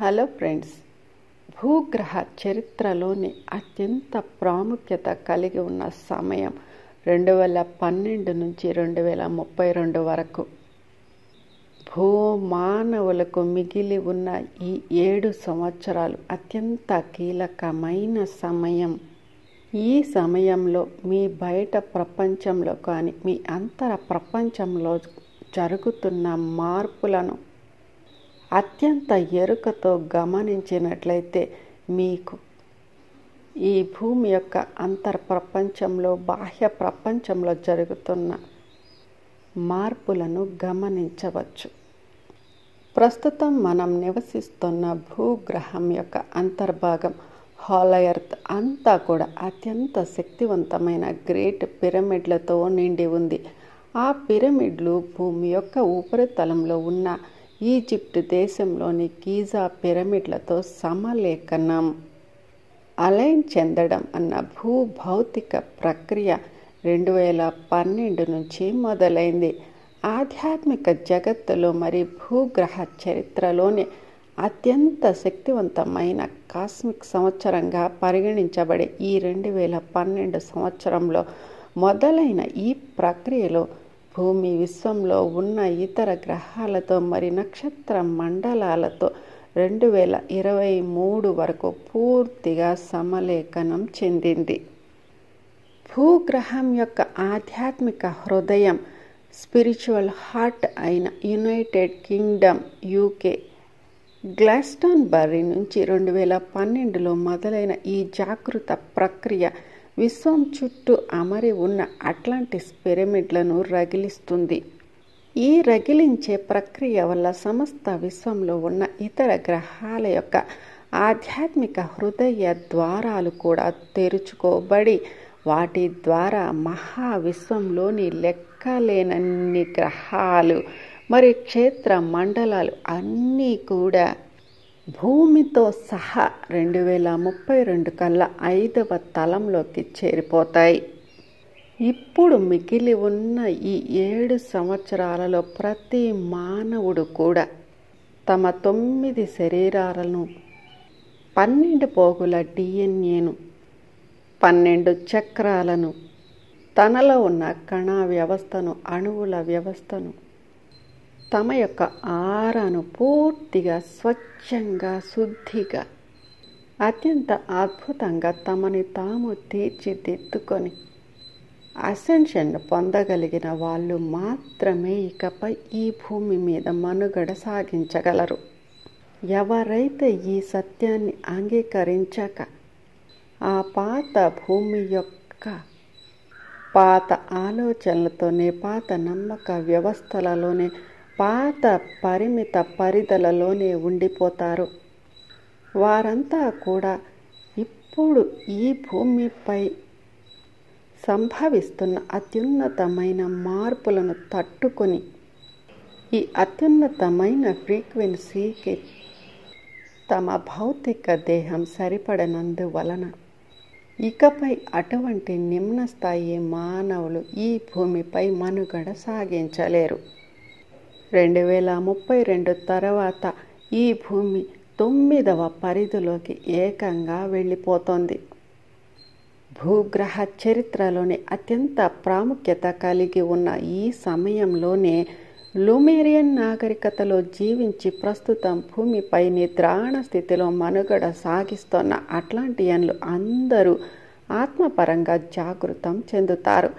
Hello friends, భూగ్రహ చరిత్రలోని అత్యంత ప్రాముఖ్యత కలిగి ఉన్న సమయం 2012 నుంచి 2032 వరకు. భూమానవులకు మిగిలి ఉన్న ఈ 7 సంవత్సరాలు అత్యంత కీలకమైన సమయం. ఈ సమయంలో మీ బయట ప్రపంచంలో కానీ మీ అంతర ప్రపంచంలో జరుగుతున్న మార్పులను అత్యంత ఎరుకతో గమనించినట్లయితే మీకు ఈ భూమి యొక్క అంతర ప్రపంచంలో బాహ్య ప్రపంచంలో జరుగుతున్న మార్పులను గమనించవచ్చు. ప్రస్తుతం మనం నివసిస్తున్న భూగ్రహం యొక్క అంతర్భాగం హాలో ఎర్త్ అంతా కూడా అత్యంత శక్తివంతమైన గ్రేట్ పిరమిడ్లతో నిండి ఉంది. ఆ పిరమిడ్లు భూమి యొక్క ఉపరితలంలో ఉన్న ఈజిప్ట్ దేశంలోని గీజా పిరమిడ్లతో సమలేఖనం అలైన్ చెందడం అన్న భూభౌతిక ప్రక్రియ 2012 నుంచి మొదలైంది. ఆధ్యాత్మిక జగత్తులో మరి భూగ్రహ చరిత్రలోని అత్యంత శక్తివంతమైన కాస్మిక్ సంవత్సరంగా పరిగణించబడే ఈ 2012 సంవత్సరంలో మొదలైన ఈ ప్రక్రియలో భూమి విశ్వంలో ఉన్న ఇతర గ్రహాలతో మరి నక్షత్ర మండలాలతో 2023 వరకు పూర్తిగా సమలేఖనం చెందింది. భూగ్రహం యొక్క ఆధ్యాత్మిక హృదయం స్పిరిచువల్ హార్ట్ అయిన యునైటెడ్ కింగ్డమ్ యూకే గ్లాస్టన్బర్రీ నుంచి 2012లో మొదలైన ఈ జాగృత ప్రక్రియ విశ్వం చుట్టూ అమరి ఉన్న అట్లాంటిస్ పిరమిడ్లను రగిలిస్తుంది. ఈ రగిలించే ప్రక్రియ వల్ల సమస్త విశ్వంలో ఉన్న ఇతర గ్రహాల యొక్క ఆధ్యాత్మిక హృదయ ద్వారాలు కూడా తెరుచుకోబడి వాటి ద్వారా మహావిశ్వంలోని లెక్కలేనన్ని గ్రహాలు మరి క్షేత్ర మండలాలు అన్నీ కూడా భూమితో సహా 2032 కల్లా 5వ తలంలోకి చేరిపోతాయి. ఇప్పుడు మిగిలి ఉన్న ఈ 7 సంవత్సరాలలో ప్రతి మానవుడు కూడా తమ 9 శరీరాలను 12 పోగుల DNAను 12 చక్రాలను తనలో ఉన్న కణ వ్యవస్థను అణువుల వ్యవస్థను తమ యొక్క ఆరాను పూర్తిగా స్వచ్ఛంగా శుద్ధిగా అత్యంత అద్భుతంగా తమని తాము తీర్చిదిద్దుకొని అసెన్షన్ పొందగలిగిన వాళ్ళు మాత్రమే ఇకపై ఈ భూమి మీద మనుగడ సాగించగలరు. ఎవరైతే ఈ సత్యాన్ని అంగీకరించక ఆ పాత భూమి యొక్క పాత ఆలోచనలతోనే పాత నమ్మక వ్యవస్థలలోనే పాత పరిమిత పరిధులలోనే ఉండిపోతారు, వారంతా కూడా ఇప్పుడు ఈ భూమిపై సంభవిస్తున్న అత్యున్నతమైన మార్పులను తట్టుకొని ఈ అత్యున్నతమైన ఫ్రీక్వెన్సీకి తమ భౌతిక దేహం సరిపడనందువలన ఇకపై అటువంటి నిమ్న స్థాయి మానవులు ఈ భూమిపై మనుగడ సాగించలేరు. 2032 తర్వాత ఈ భూమి 9వ పరిధిలోకి ఏకంగా వెళ్ళిపోతోంది. భూగ్రహ చరిత్రలోని అత్యంత ప్రాముఖ్యత కలిగి ఉన్న ఈ సమయంలోనే లూమేరియన్ నాగరికతలో జీవించి ప్రస్తుతం భూమిపై నిద్రాణ స్థితిలో మనుగడ సాగిస్తున్న అట్లాంటియన్లు అందరూ ఆత్మపరంగా జాగృతం చెందుతారు.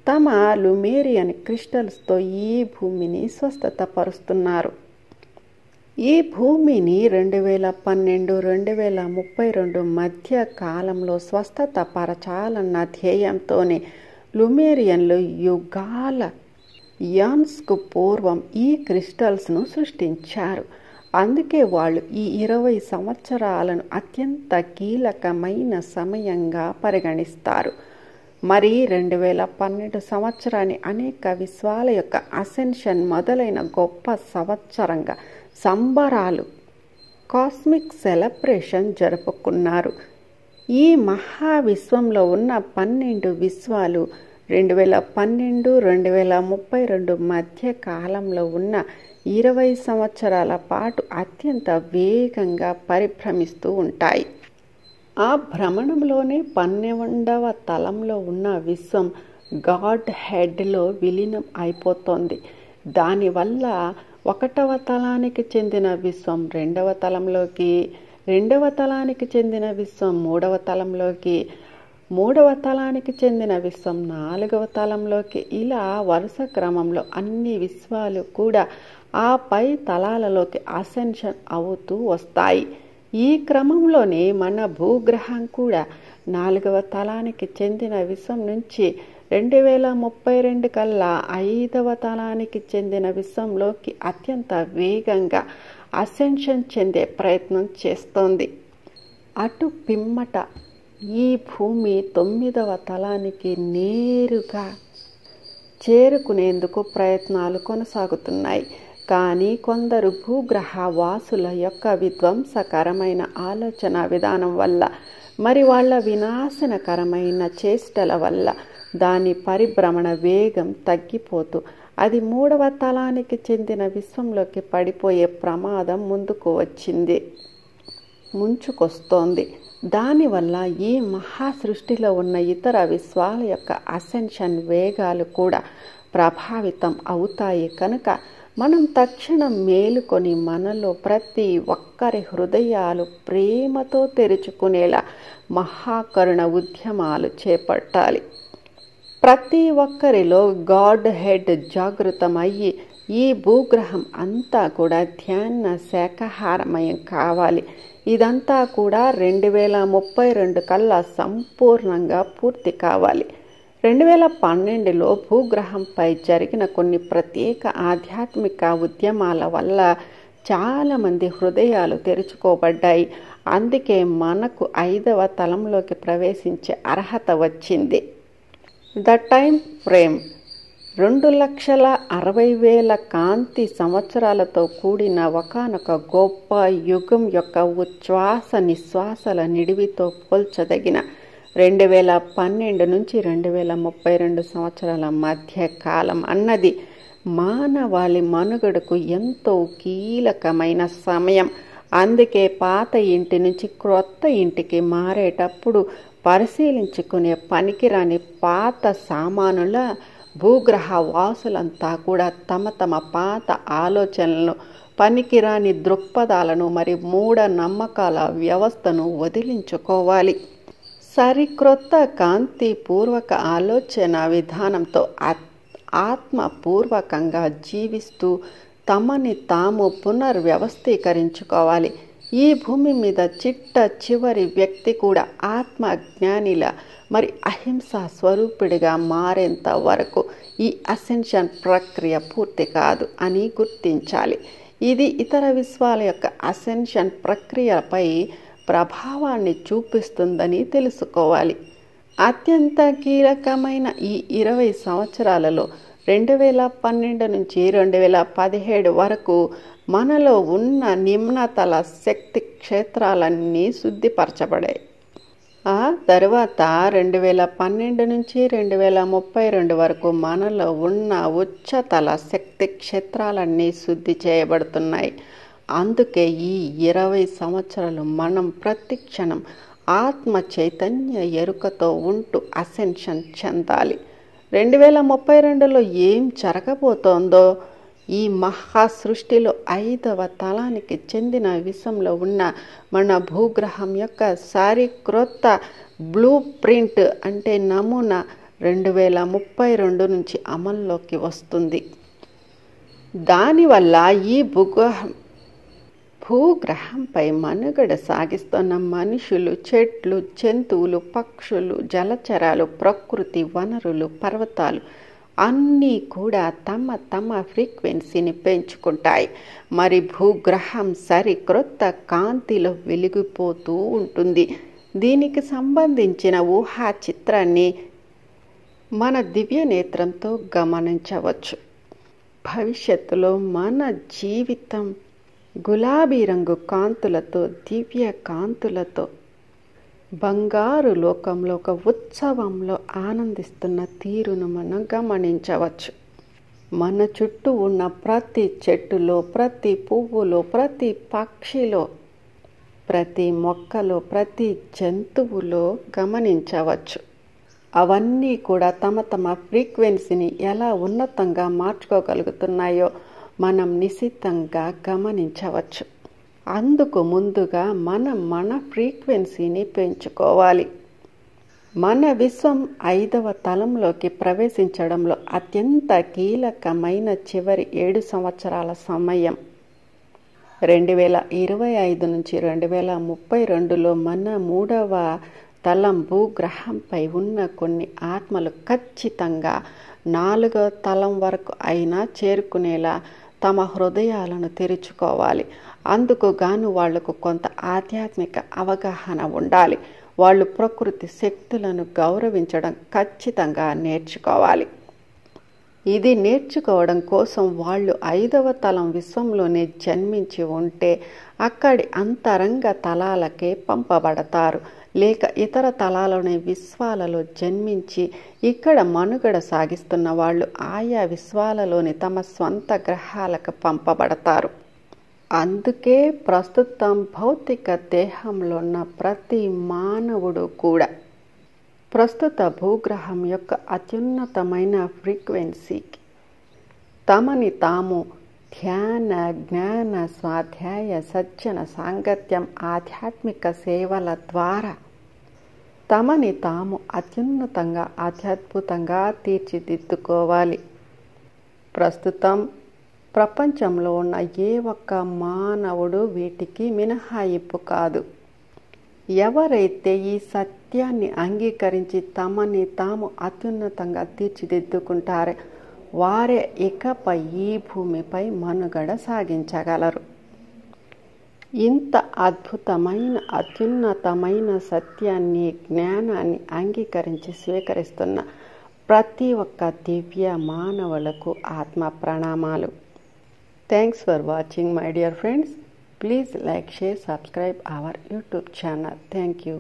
తమ లూమేరియన్ క్రిస్టల్స్తో ఈ భూమిని స్వస్థతపరుస్తున్నారు. ఈ భూమిని 2012-2032 మధ్య కాలంలో స్వస్థత పరచాలన్న ధ్యేయంతోనే లూమేరియన్లు యుగాల యాన్స్కు పూర్వం ఈ క్రిస్టల్స్ను సృష్టించారు. అందుకే వాళ్ళు ఈ 20 సంవత్సరాలను అత్యంత కీలకమైన సమయంగా పరిగణిస్తారు. మరి 2012 సంవత్సరాన్ని అనేక విశ్వాల యొక్క అసెన్షన్ మొదలైన గొప్ప సంవత్సరంగా సంబరాలు కాస్మిక్ సెలబ్రేషన్ జరుపుకున్నారు. ఈ మహావిశ్వంలో ఉన్న 12 విశ్వాలు 2012 2032 మధ్య కాలంలో ఉన్న 20 సంవత్సరాల పాటు అత్యంత వేగంగా పరిభ్రమిస్తూ ఉంటాయి. ఆ భ్రమణంలోనే 12వ తలంలో ఉన్న విశ్వం గాడ్ హెడ్లో విలీనం అయిపోతోంది. దానివల్ల 1వ తలానికి చెందిన విశ్వం 2వ తలంలోకి, 2వ తలానికి చెందిన విశ్వం 3వ తలంలోకి, 3వ తలానికి చెందిన విశ్వం 4వ తలంలోకి, ఇలా వరుస క్రమంలో అన్ని విశ్వాలు కూడా ఆ పై తలాలలోకి అసెన్షన్ అవుతూ వస్తాయి. ఈ క్రమంలోనే మన భూగ్రహం కూడా 4వ తలానికి చెందిన విశ్వం నుంచి 2032 కల్లా 5వ తలానికి చెందిన విశ్వంలోకి అత్యంత వేగంగా అసెన్షన్ చెందే ప్రయత్నం చేస్తోంది. అటు పిమ్మట ఈ భూమి 9వ తలానికి నేరుగా చేరుకునేందుకు ప్రయత్నాలు కొనసాగుతున్నాయి. కానీ కొందరు భూగ్రహ వాసుల యొక్క విధ్వంసకరమైన ఆలోచన విధానం వల్ల, మరి వాళ్ళ వినాశనకరమైన చేష్టల వల్ల దాని పరిభ్రమణ వేగం తగ్గిపోతూ అది 3వ తలానికి చెందిన విశ్వంలోకి పడిపోయే ప్రమాదం ముంచుకొస్తోంది. దానివల్ల ఈ మహాసృష్టిలో ఉన్న ఇతర విశ్వాల యొక్క అసెన్షన్ వేగాలు కూడా ప్రభావితం అవుతాయి. కనుక మనం తక్షణం మేలుకొని మనలో ప్రతి ఒక్కరి హృదయాలు ప్రేమతో తెరుచుకునేలా మహాకరుణ ఉద్యమాలు చేపట్టాలి. ప్రతి ఒక్కరిలో గాడ్ హెడ్ జాగృతమయ్యి ఈ భూగ్రహం అంతా కూడా ధ్యాన శాకాహారమయం కావాలి. ఇదంతా కూడా 2032 కల్లా సంపూర్ణంగా పూర్తి కావాలి. 2012లో భూగ్రహంపై జరిగిన కొన్ని ప్రత్యేక ఆధ్యాత్మిక ఉద్యమాల వల్ల చాలామంది హృదయాలు తెరుచుకోబడ్డాయి. అందుకే మనకు 5వ తలంలోకి ప్రవేశించే అర్హత వచ్చింది. ద టైం ఫ్రేమ్ 2,60,000 కాంతి సంవత్సరాలతో కూడిన ఒకానొక గొప్ప యుగం యొక్క ఉచ్ఛ్వాస నిశ్వాసల నిడివితో పోల్చదగిన 2012 నుంచి 2032 సంవత్సరాల మధ్య కాలం అన్నది మానవాళి మనుగడకు ఎంతో కీలకమైన సమయం. అందుకే పాత ఇంటి నుంచి క్రొత్త ఇంటికి మారేటప్పుడు పరిశీలించుకునే పనికిరాని పాత సామానుల భూగ్రహ వాసులంతా కూడా తమ తమ పాత ఆలోచనలను, పనికిరాని దృక్పథాలను మరి మూఢ నమ్మకాల వ్యవస్థను వదిలించుకోవాలి. సరిక్రొత్త కాంతిపూర్వక ఆలోచన విధానంతో ఆత్మపూర్వకంగా జీవిస్తూ తమని తాము పునర్వ్యవస్థీకరించుకోవాలి. ఈ భూమి మీద చిట్ట చివరి వ్యక్తి కూడా ఆత్మజ్ఞానిలా మరి అహింసా స్వరూపుడిగా మారేంత వరకు ఈ అసెన్షన్ ప్రక్రియ పూర్తి కాదు అని గుర్తించాలి. ఇది ఇతర విశ్వాల యొక్క అసెన్షన్ ప్రక్రియపై ప్రభావాన్ని చూపిస్తుందని తెలుసుకోవాలి. అత్యంత కీలకమైన ఈ 20 సంవత్సరాలలో 2012 నుంచి 2017 వరకు మనలో ఉన్న నిమ్నతల శక్తి క్షేత్రాలన్నీ శుద్ధిపరచబడాయి. ఆ తర్వాత 2012 నుంచి 2032 వరకు మనలో ఉన్న ఉచ్చతల శక్తి క్షేత్రాలన్నీ శుద్ధి చేయబడుతున్నాయి. అందుకే ఈ 20 సంవత్సరాలు మనం ప్రతి క్షణం ఆత్మ చైతన్య ఎరుకతో ఉంటూ అసెన్షన్ చెందాలి. 2032లో ఏం జరగబోతోందో, ఈ మహా సృష్టిలో 5వ తలానికి చెందిన విశ్వంలో ఉన్న మన భూగ్రహం యొక్క సరిక్రొత్త బ్లూ ప్రింట్ అంటే నమూనా 2032 నుంచి అమల్లోకి వస్తుంది. దానివల్ల ఈ భూగ్రహంపై మనుగడ సాగిస్తున్న మనుషులు, చెట్లు, జంతువులు, పక్షులు, జలచరాలు, ప్రకృతి వనరులు, పర్వతాలు అన్నీ కూడా తమ తమ ఫ్రీక్వెన్సీని పెంచుకుంటాయి. మరి భూగ్రహం సరిక్రొత్త కాంతిలో వెలిగిపోతూ ఉంటుంది. దీనికి సంబంధించిన ఊహా చిత్రాన్ని మన దివ్య నేత్రంతో గమనించవచ్చు. భవిష్యత్తులో మన జీవితం గులాబీ రంగు కాంతులతో, దివ్య కాంతులతో బంగారు లోకంలో ఒక ఉత్సవంలో ఆనందిస్తున్న తీరును మనం గమనించవచ్చు. మన చుట్టూ ఉన్న ప్రతి చెట్టులో, ప్రతి పువ్వులో, ప్రతి పక్షిలో, ప్రతి మొక్కలో, ప్రతి జంతువులో గమనించవచ్చు. అవన్నీ కూడా తమ తమ ఫ్రీక్వెన్సీని ఎలా ఉన్నతంగా మార్చుకోగలుగుతున్నాయో మనం నిశితంగా గమనించవచ్చు. అందుకు ముందుగా మనం మన ఫ్రీక్వెన్సీని పెంచుకోవాలి. మన విశ్వం 5వ తలంలోకి ప్రవేశించడంలో అత్యంత కీలకమైన చివరి 7 సంవత్సరాల సమయం 2025 నుంచి 2032లో మన 3వ తలం భూగ్రహంపై ఉన్న కొన్ని ఆత్మలు ఖచ్చితంగా 4వ తలం వరకు అయినా చేరుకునేలా తమ హృదయాలను తెరుచుకోవాలి. అందుకు గాను వాళ్లకు కొంత ఆధ్యాత్మిక అవగాహన ఉండాలి. వాళ్ళు ప్రకృతి శక్తులను గౌరవించడం ఖచ్చితంగా నేర్చుకోవాలి. ఇది నేర్చుకోవడం కోసం వాళ్ళు 5వ తలం విశ్వంలోనే జన్మించి ఉంటే అక్కడి అంతరంగ తలాలకే పంపబడతారు. లేక ఇతర తలాలనే విశ్వాలలో జన్మించి ఇక్కడ మనుగడ సాగిస్తున్న వాళ్ళు ఆయా విశ్వాలలోని తమ స్వంత గ్రహాలకు పంపబడతారు. అందుకే ప్రస్తుతం భౌతిక దేహంలో ఉన్న ప్రతి మానవుడు కూడా ప్రస్తుత భూగ్రహం యొక్క అత్యున్నతమైన ఫ్రీక్వెన్సీకి తమని తాము ధ్యాన, జ్ఞాన, స్వాధ్యాయ, సజ్జన సాంగత్యం, ఆధ్యాత్మిక సేవల ద్వారా తమని తాము అత్యున్నతంగా, అత్యద్భుతంగా తీర్చిదిద్దుకోవాలి. ప్రస్తుతం ప్రపంచంలో ఉన్న ఏ ఒక్క మానవుడు వీటికి మినహాయింపు కాదు. ఎవరైతే ఈ సత్యాన్ని అంగీకరించి తమని తాము అత్యున్నతంగా తీర్చిదిద్దుకుంటారో వారే ఇకపై ఈ భూమిపై మనుగడ సాగించగలరు. ఇంత అద్భుతమైన, అత్యున్నతమైన సత్యాన్ని, జ్ఞానాన్ని అంగీకరించి స్వీకరిస్తున్న ప్రతి ఒక్క దివ్య మానవులకు ఆత్మ ప్రణామాలు. Thanks for watching my dear friends. Please like, share, subscribe our YouTube channel. Thank you.